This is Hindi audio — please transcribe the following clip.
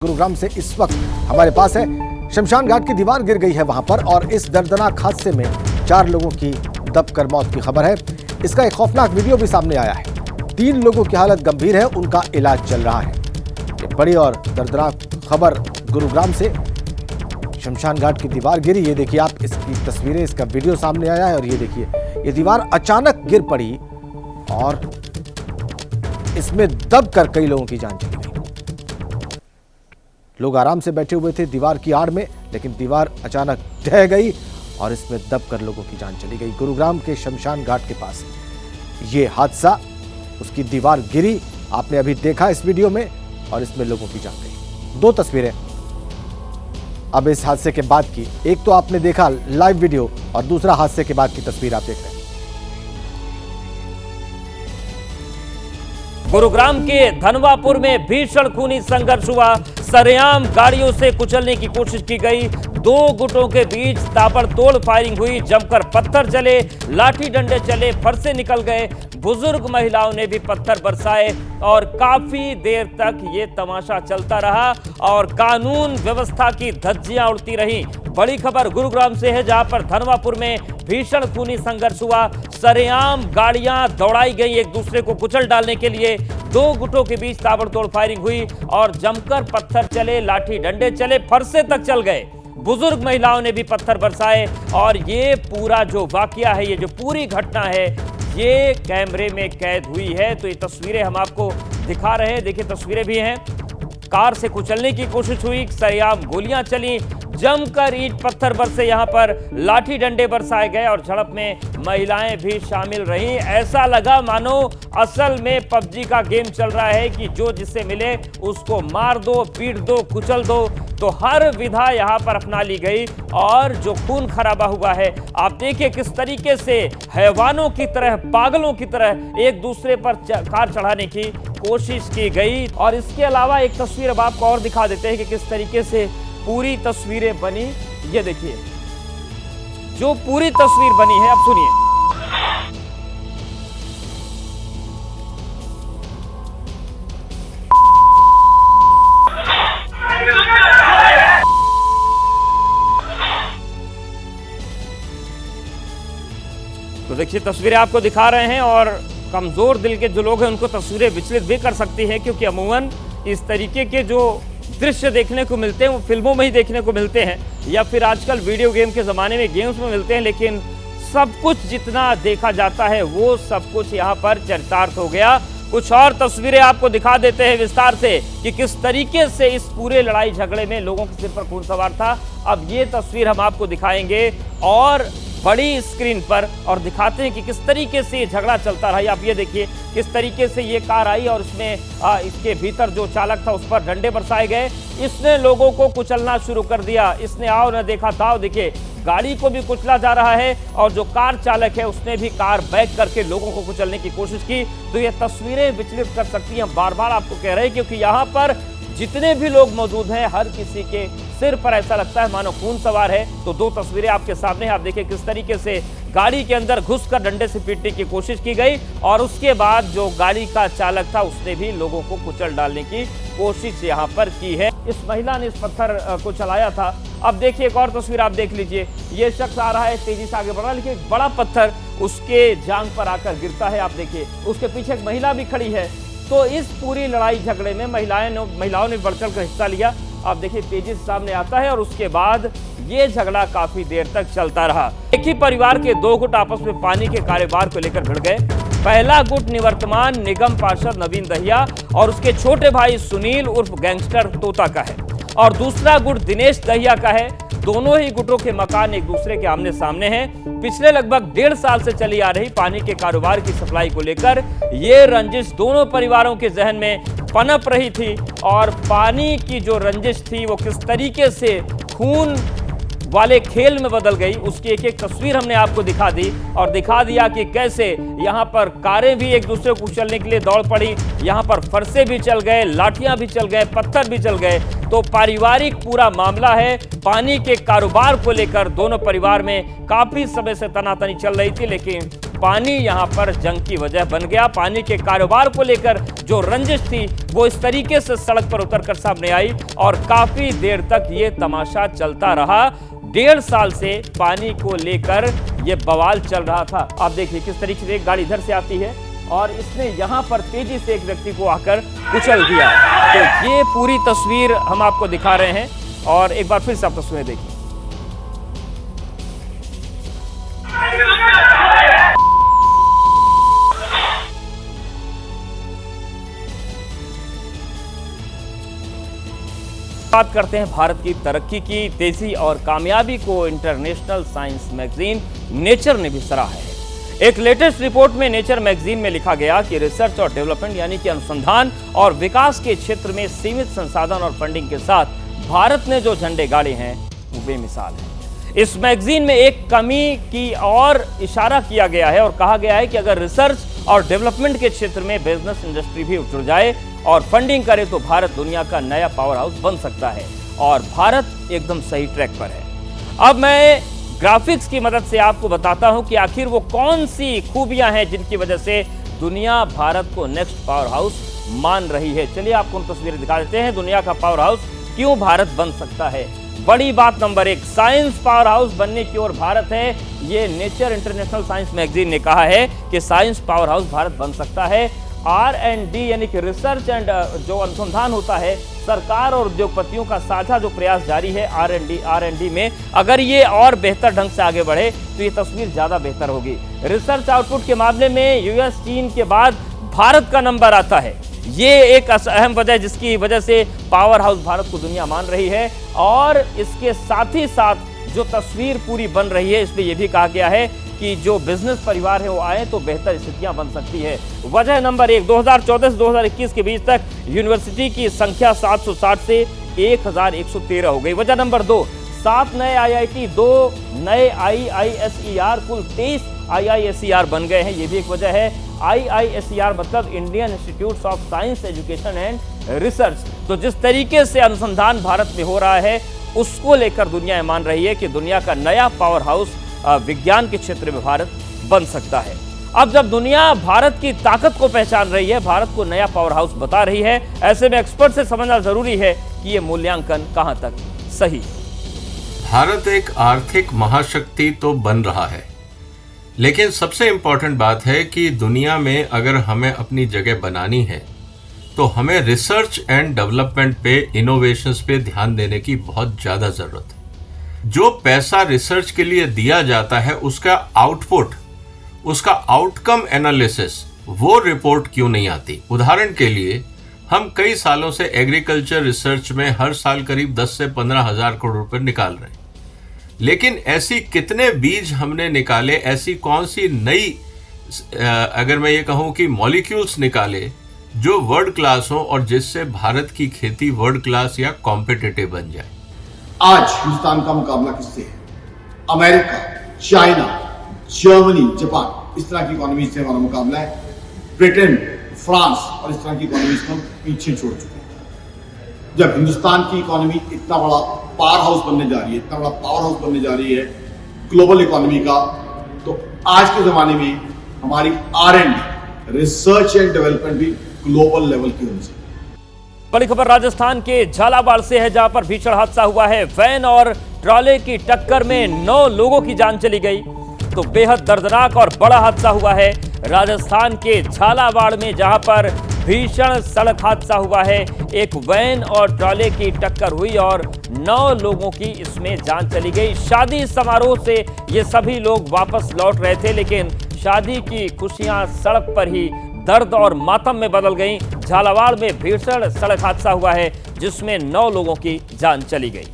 गुरुग्राम से इस वक्त हमारे पास है। शमशान घाट की दीवार गिर गई है वहां पर और इस दर्दनाक हादसे में 4 लोगों की दबकर मौत की खबर है। इसका एक खौफनाक वीडियो भी सामने आया है। 3 लोगों की हालत गंभीर है, उनका इलाज चल रहा है। ये बड़ी और दर्दनाक खबर गुरुग्राम से। शमशान घाट की दीवार गिरी, ये देखिए आप, इसकी तस्वीरें, इसका वीडियो सामने आया है और ये देखिए ये दीवार अचानक गिर पड़ी और इसमें दबकर कई लोगों की जान चली गई। लोग आराम से बैठे हुए थे दीवार की आड़ में, लेकिन दीवार अचानक ढह गई और इसमें दबकर लोगों की जान चली गई। गुरुग्राम के शमशान घाट के पास ये हादसा, उसकी दीवार गिरी, आपने अभी देखा इस वीडियो में, और इसमें लोगों की जान गई। 2 तस्वीरें अब इस हादसे के बाद की, एक तो आपने देखा लाइव वीडियो और दूसरा हादसे के बाद की तस्वीर आप देख रहे हैं। गुरुग्राम के धनवापुर में भीषण खूनी संघर्ष हुआ। सरेआम गाड़ियों से कुचलने की कोशिश की गई। 2 गुटों के बीच ताबड़तोड़ फायरिंग हुई। जमकर पत्थर चले, लाठी डंडे चले, फरसे निकल गए। बुजुर्ग महिलाओं ने भी पत्थर बरसाए और काफी देर तक ये तमाशा चलता रहा और कानून व्यवस्था की धज्जियां उड़ती रहीं। बड़ी खबर गुरुग्राम से है, जहां पर धनवापुर में भीषण खूनी संघर्ष हुआ। सरेआम गाड़ियां दौड़ाई गई एक दूसरे को कुचल डालने के लिए। 2 गुटों के बीच ताबड़तोड़ फायरिंग हुई और जमकर पत्थर चले, लाठी डंडे चले, फरसे तक चल गए। बुजुर्ग महिलाओं ने भी पत्थर बरसाए और ये पूरा जो वाकया है, ये जो पूरी घटना है, ये कैमरे में कैद हुई है। तो ये तस्वीरें हम आपको दिखा रहे हैं, देखिए तस्वीरें भी हैं। कार से कुचलने की कोशिश हुई, सरेआम गोलियां चली, जमकर ईंट पत्थर बरसे, यहां पर लाठी डंडे बरसाए गए और झड़प में महिलाएं भी शामिल रहीं। ऐसा लगा मानो असल में पबजी का गेम चल रहा है कि जो जिससे मिले उसको मार दो, पीट दो, कुचल दो। तो हर विधा यहां पर अपना ली गई और जो खून खराबा हुआ है, आप देखिए किस तरीके से हैवानों की तरह, पागलों की तरह एक दूसरे पर कार चढ़ाने की कोशिश की गई। और इसके अलावा एक तस्वीर अब आपको और दिखा देते हैं कि किस तरीके से पूरी तस्वीरें बनी। ये देखिए जो पूरी तस्वीर बनी है, अब सुनिए। तो देखिए तस्वीरें आपको दिखा रहे हैं और कमजोर दिल के जो लोग हैं उनको तस्वीरें विचलित भी कर सकती हैं, क्योंकि अमूमन इस तरीके के जो दृश्य देखने को मिलते हैं वो फिल्मों में ही देखने को मिलते हैं या फिर आजकल वीडियो गेम के ज़माने में गेम्स में मिलते हैं। लेकिन सब कुछ जितना देखा जाता है वो सब कुछ यहाँ पर चरितार्थ हो गया। कुछ और तस्वीरें आपको दिखा देते हैं विस्तार से कि किस तरीके से इस पूरे लड़ाई झगड़े में लोगों के सिर पर खून सवार था। अब ये तस्वीर हम आपको दिखाएंगे और बड़ी स्क्रीन पर और दिखाते हैं कि किस तरीके से ये झगड़ा चलता रहा। आप ये देखिए किस तरीके से ये कार आई और इसमें इसके भीतर जो चालक था उस पर डंडे बरसाए गए। इसने लोगों को कुचलना शुरू कर दिया। इसने आओ न देखा ताओ, देखिए गाड़ी को भी कुचला जा रहा है और जो कार चालक है उसने भी कार बैक करके लोगों को कुचलने की कोशिश की। तो ये तस्वीरें विचलित कर सकती हैं, बार बार आपको कह रहे हैं, क्योंकि यहाँ पर जितने भी लोग मौजूद हैं हर किसी के सिर पर ऐसा लगता है मानो खून सवार है। तो 2 तस्वीरें आपके सामने हैं, आप देखिए किस तरीके से गाड़ी के अंदर घुसकर डंडे से पीटने की कोशिश की गई और उसके बाद जो गाड़ी का चालक था उसने भी लोगों को कुचल डालने की कोशिश यहाँ पर की है। इस महिला ने इस पत्थर को चलाया था। अब देखिए एक और तस्वीर आप देख लीजिए, ये शख्स आ रहा है, तेजी से आगे बढ़ रहा है, लेकिन एक बड़ा पत्थर उसके जांघ पर आकर गिरता है। आप देखिए उसके पीछे एक महिला भी खड़ी है। तो इस पूरी लड़ाई झगड़े में महिलाओं ने बढ़ चढ़ कर हिस्सा लिया। आप देखिए तेजी से सामने आता है और उसके बाद ये झगड़ा काफी देर तक चलता रहा। एक ही परिवार के 2 गुट आपस में पानी के कारोबार को लेकर भिड़ गए। पहला गुट निवर्तमान निगम पार्षद नवीन दहिया और उसके छोटे भाई सुनील उर्फ गैंगस्टर तोता का है और दूसरा गुट दिनेश दहिया का है। दोनों ही गुटों के मकान एक दूसरे के आमने सामने हैं। पिछले लगभग 1.5 साल से चली आ रही पानी के कारोबार की सप्लाई को लेकर ये रंजिश दोनों परिवारों के जहन में पनप रही थी और पानी की जो रंजिश थी वो किस तरीके से खून वाले खेल में बदल गई, उसकी एक एक तस्वीर हमने आपको दिखा दी और दिखा दिया कि कैसे यहाँ पर कारें भी एक दूसरे को कुचलने के लिए दौड़ पड़ी, यहाँ पर फरसे भी चल गए, लाठियां भी चल गए, पत्थर भी चल गए। तो पारिवारिक पूरा मामला है। पानी के कारोबार को लेकर दोनों परिवार में काफी समय से तनातनी चल रही थी, लेकिन पानी यहां पर जंग की वजह बन गया। पानी के कारोबार को लेकर जो रंजिश थी वो इस तरीके से सड़क पर उतरकर सामने आई और काफी देर तक ये तमाशा चलता रहा। 1.5 साल से पानी को लेकर ये बवाल चल रहा था। आप देखिए किस तरीके से एक गाड़ी इधर से आती है और इसने यहां पर तेजी से एक व्यक्ति को आकर कुचल दिया। तो ये पूरी तस्वीर हम आपको दिखा रहे हैं और एक बार फिर से आप तस्वीरें देखिए। बात करते हैं भारत की तरक्की की, तेजी और कामयाबी को इंटरनेशनल साइंस मैगजीन नेचर ने भी सराहा है। एक लेटेस्ट रिपोर्ट में नेचर मैगजीन में लिखा गया कि रिसर्च और डेवलपमेंट यानी कि अनुसंधान और विकास के क्षेत्र में सीमित संसाधन और फंडिंग के साथ भारत ने जो झंडे गाड़े हैं वो बेमिसाल है। इस मैगजीन में एक कमी की और इशारा किया गया है और कहा गया है कि अगर रिसर्च और डेवलपमेंट के क्षेत्र में बिजनेस इंडस्ट्री भी उठ जाए और फंडिंग करे तो भारत दुनिया का नया पावर हाउस बन सकता है और भारत एकदम सही ट्रैक पर है। अब मैं ग्राफिक्स की मदद से आपको बताता हूं कि आखिर वो कौन सी खूबियां हैं जिनकी वजह से दुनिया भारत को नेक्स्ट पावर हाउस मान रही है। चलिए आपको हम तस्वीरें दिखा देते हैं, दुनिया का पावर हाउस क्यों भारत बन सकता है। बड़ी बात नंबर 1, साइंस पावर हाउस बनने की ओर भारत है। ये नेचर इंटरनेशनल साइंस मैगजीन ने कहा है कि साइंस पावर हाउस भारत बन सकता है। R&D यानी कि रिसर्च एंड जो अनुसंधान होता है, सरकार और उद्योगपतियों का साझा जो प्रयास जारी है R&D में, अगर ये और बेहतर ढंग से आगे बढ़े तो ये तस्वीर ज्यादा बेहतर होगी। रिसर्च आउटपुट के मामले में यूएस, चीन के बाद भारत का नंबर आता है। ये एक अहम वजह जिसकी वजह से पावर हाउस भारत को दुनिया मान रही है। और इसके साथ ही साथ जो तस्वीर पूरी बन रही है इसमें यह भी कहा गया है कि जो बिजनेस परिवार है वो आए तो बेहतर स्थितियां बन सकती है। वजह नंबर 1, 2014 से 2021 के बीच तक यूनिवर्सिटी की संख्या 760 से 1113 हो गई। वजह नंबर 2, 7 नए IIT, 2 नए IISER, कुल 23 IISER बन गए हैं। ये भी एक वजह है। IISER मतलब Indian institute of science education and research. तो जिस तरीके से अनुसंधान भारत में हो रहा है उसको लेकर दुनिया मान रही है कि दुनिया का नया पावर हाउस विज्ञान के क्षेत्र में भारत बन सकता है। अब जब दुनिया भारत की ताकत को पहचान रही है, भारत को नया पावर हाउस बता रही है, ऐसे में एक्सपर्ट से समझना जरूरी है कि यह मूल्यांकन कहां तक सही है। भारत एक आर्थिक महाशक्ति तो बन रहा है, लेकिन सबसे इंपॉर्टेंट बात है कि दुनिया में अगर हमें अपनी जगह बनानी है तो हमें रिसर्च एंड डेवलपमेंट पे, इनोवेशंस पे ध्यान देने की बहुत ज़्यादा ज़रूरत है। जो पैसा रिसर्च के लिए दिया जाता है उसका आउटपुट, उसका आउटकम एनालिसिस, वो रिपोर्ट क्यों नहीं आती। उदाहरण के लिए हम कई सालों से एग्रीकल्चर रिसर्च में हर साल करीब 10 से 15 हज़ार करोड़ रुपए निकाल रहे हैं, लेकिन ऐसी कितने बीज हमने निकाले, ऐसी कौन सी नई अगर मैं ये कहूँ कि मॉलिक्यूल्स निकाले जो वर्ल्ड क्लास हो और जिससे भारत की खेती वर्ल्ड क्लास या कॉम्पिटिटिव बन जाए। आज हिंदुस्तान का मुकाबला किससे है? अमेरिका, चाइना, जर्मनी, जापान, इस तरह की इकोनॉमी से हमारा मुकाबला है। ब्रिटेन, फ्रांस और इस तरह की इकोनॉमी को हम पीछे छोड़ चुके हैं। जब हिंदुस्तान की इकोनॉमी इतना बड़ा पावर हाउस बनने जा रही है, इतना बड़ा पावर हाउस बनने जा रही है ग्लोबल इकोनॉमी का, तो आज के जमाने में हमारी R&D, रिसर्च एंड डेवलपमेंट भी ग्लोबल लेवल की होनी चाहिए। बड़ी खबर राजस्थान के झालावाड़ से है, जहां पर भीषण हादसा हुआ है। वैन और ट्रॉले की टक्कर में 9 लोगों की जान चली गई। तो बेहद दर्दनाक और बड़ा हादसा हुआ है राजस्थान के झालावाड़ में, जहां पर भीषण सड़क हादसा हुआ है। एक वैन और ट्रॉले की टक्कर हुई और 9 लोगों की इसमें जान चली गई। शादी समारोह से ये सभी लोग वापस लौट रहे थे, लेकिन शादी की खुशियां सड़क पर ही दर्द और मातम में बदल गईं। झालावाड़ में भीषण सड़क हादसा हुआ है जिसमें 9 लोगों की जान चली गई।